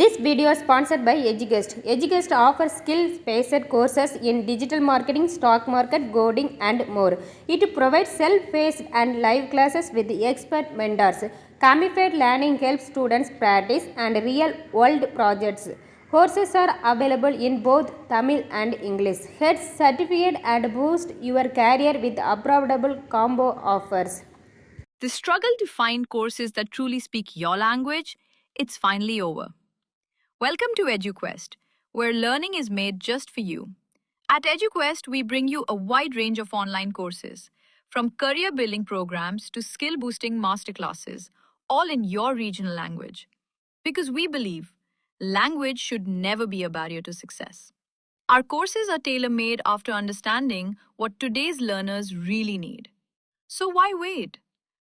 This video is sponsored by EduQuest. EduQuest offers skill-based courses in digital marketing, stock market, coding and more. It provides self-paced and live classes with expert mentors. Gamified learning helps students practice and real-world projects. Courses are available in both Tamil and English. Get certificate and boost your career with affordable combo offers. The struggle to find courses that truly speak your language, it's finally over. Welcome to EduQuest, where learning is made just for you. At EduQuest, we bring you a wide range of online courses, from career building programs to skill boosting masterclasses, all in your regional language. Because we believe language should never be a barrier to success. Our courses are tailor made after understanding what today's learners really need. So why wait?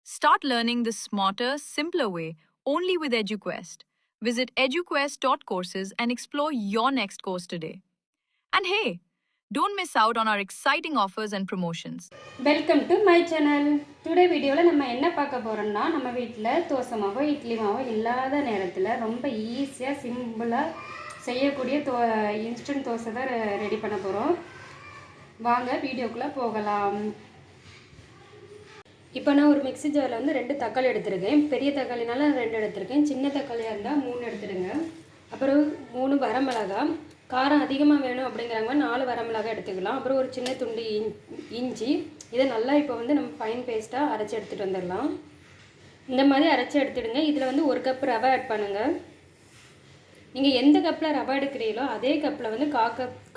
Start learning the smarter, simpler way only with EduQuest. Visit eduquest.courses and explore your next course today. And hey, don't miss out on our exciting offers and promotions. Welcome to my channel. Today வீடியோவில் நம்ம என்ன பார்க்க போகிறோம்னா, நம்ம வீட்டில் தோசை மாவோ இட்லி மாவோ இல்லாத நேரத்தில் ரொம்ப ஈஸியாக சிம்பிளாக செய்யக்கூடிய இன்ஸ்டன்ட் தோசை தான் ரெடி பண்ண போகிறோம். வாங்க வீடியோக்குள்ளே போகலாம். இப்போ நான் ஒரு மிக்ஸி ஜாரில் வந்து 2 தக்காளி எடுத்துருக்கேன். பெரிய தக்காளினால 2 எடுத்துருக்கேன். சின்ன தக்காளியாக இருந்தால் 3 எடுத்துடுங்க. அப்புறம் 3 வரமிளகாய், காரம் அதிகமாக வேணும் அப்படிங்கிறவங்க 4 வரமிளகாய் எடுத்துக்கலாம். அப்புறம் ஒரு சின்ன துண்டு இஞ்சி. இதை நல்லா இப்போ வந்து நம்ம ஃபைன் பேஸ்ட்டாக அரைச்சி எடுத்துகிட்டு வந்துடலாம். இந்த மாதிரி அரைச்சி எடுத்துடுங்க. இதில் வந்து 1 கப் ரவை ஆட் பண்ணுங்கள். நீங்கள் எந்த கப்பில் ரவை எடுக்கிறீங்களோ அதே கப்பில் வந்து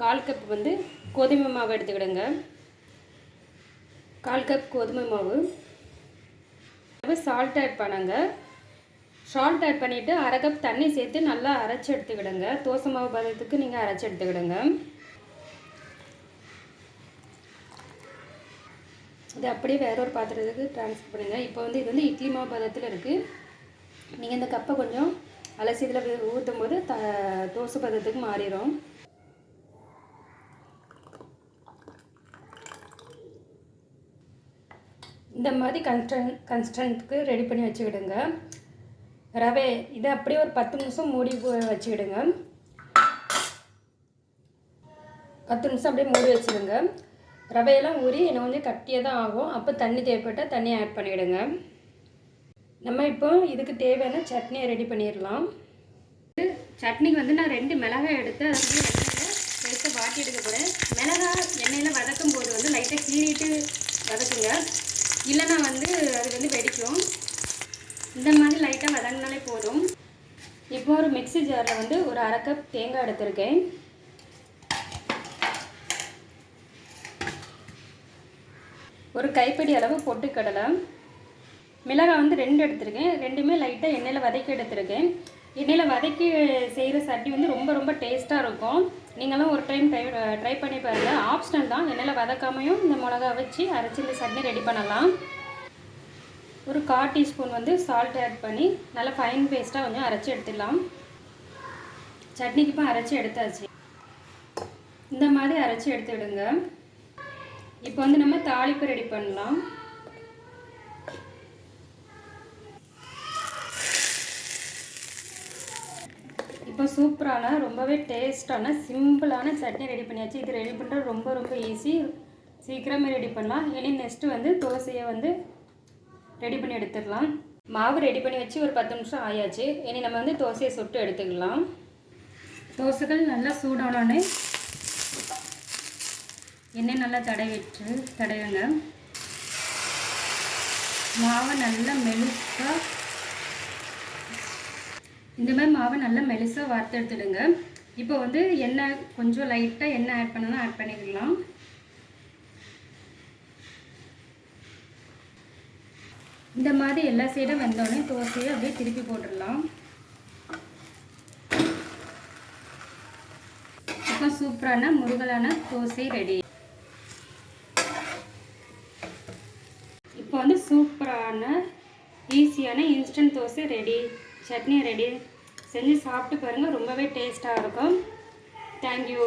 கால் கப் வந்து கோதுமை மாவு எடுத்துக்கிடுங்க. 1/4 கப் கோதுமை மாவு. சால்ட் ஆட் பண்ணுங்க. சால்ட் ஆட் பண்ணிவிட்டு 1/2 கப் தண்ணி சேர்த்து நல்லா அரைச்சி எடுத்துக்கிடுங்க. தோசை மாவு பதத்துக்கு நீங்கள் அரைச்சி எடுத்துக்கிடுங்க. இது அப்படியே வேற ஒரு பாத்திரத்துக்கு ட்ரான்ஸ்ஃபர் பண்ணுங்கள். இப்போ வந்து இது வந்து இட்லி மாவு பதத்தில் இருக்குது. நீங்கள் இந்த கப்பை கொஞ்சம் அலசி இதில் ஊற்றும் போது தோசை பதத்துக்கு மாறிடும். இந்த மாதிரி கன்ஸ்டன்ட்க்கு ரெடி பண்ணி வச்சுக்கிடுங்க. ரவை இதை அப்படியே ஒரு 10 நிமிஷம் மூடி வச்சுக்கிடுங்க. 10 நிமிஷம் அப்படியே மூடி வச்சுடுங்க. ரவையெல்லாம் ஊறி எனக்கு கொஞ்சம் கட்டியாக தான் ஆகும். அப்போ தண்ணி தேவைப்பட்டால் தண்ணி ஆட் பண்ணிவிடுங்க. நம்ம இப்போ இதுக்கு தேவையான சட்னியை ரெடி பண்ணிடலாம். சட்னிக்கு வந்து நான் 2 மிளகாய் எடுத்து அதை வந்து எண்ணெயில் லைட்டாக வாட்டி எடுக்க போகிறேன். மிளகாய் எண்ணெயில் வதக்கும் போது வந்து லைட்டாக கீறிட்டு வதக்குங்க, இல்லைன்னா வந்து அது வந்து வெடிக்கும். இந்த மாதிரி லைட்டாக வதங்கினாலே போதும். இப்போ ஒரு மிக்ஸி ஜாரில் வந்து ஒரு 1/2 கப் தேங்காய் எடுத்திருக்கேன். ஒரு கைப்பிடி அளவு பொட்டுக்கடலை, மிளகாய் வந்து 2 எடுத்திருக்கேன். 2மே லைட்டாக எண்ணெயில் வதக்கி எடுத்திருக்கேன். எண்ணெயில் வதக்கி செய்கிற சட்னி வந்து ரொம்ப டேஸ்ட்டாக இருக்கும். நீங்களும் ஒரு டைம் ட்ரை பண்ணி பாருங்கள். ஆப்ஷனல் தான். எண்ணெயில் வதக்காமையும் இந்த மிளகா வச்சு அரைச்சி இந்த சட்னி ரெடி பண்ணலாம். ஒரு 1/4 டீஸ்பூன் வந்து சால்ட் ஆட் பண்ணி நல்லா ஃபைன் பேஸ்ட்டாக கொஞ்சம் அரைச்சி எடுத்துடலாம். சட்னிக்கு இப்போ அரைச்சி எடுத்தாச்சு. இந்த மாதிரி அரைச்சி எடுத்துவிடுங்க. இப்போ வந்து நம்ம தாளிப்பு ரெடி பண்ணலாம். இப்போ சூப்பரான ரொம்பவே டேஸ்டான சிம்பிளான சட்னி ரெடி பண்ணியாச்சு. இது ரெடி பண்ணுறது ரொம்ப ஈஸி. சீக்கிரமே ரெடி பண்ணலாம். இனி நெக்ஸ்ட்டு வந்து தோசையை வந்து ரெடி பண்ணி எடுத்துடலாம். மாவு ரெடி பண்ணி வச்சு ஒரு 10 நிமிஷம் ஆயாச்சு. இனி நம்ம வந்து தோசையை சுட்டு எடுத்துக்கலாம். தோசைகள் நல்லா சூடானோடனே எண்ணெய் நல்லா தடவுங்க. மாவை நல்லா மெலிசாக இந்த மாதிரி மாவை நல்லா மெலிசாக வறுத்து எடுத்துடுங்க. இப்போ வந்து எண்ணெய் கொஞ்சம் லைட்டாக எண்ணெய் ஆட் பண்ணணும், ஆட் பண்ணிக்கலாம். இந்த மாதிரி எல்லா சைடும் வெந்தோடனே தோசையை அப்படியே திருப்பி போட்டுடலாம். இப்போ சூப்பரான முருகலான தோசை ரெடி. இப்போ வந்து சூப்பரான ஈஸியான instant dosa ready. Chutney ready. செஞ்சு சாப்பிட்டு பாருங்கள். ரொம்பவே டேஸ்ட்டாக இருக்கும். தேங்க்யூ.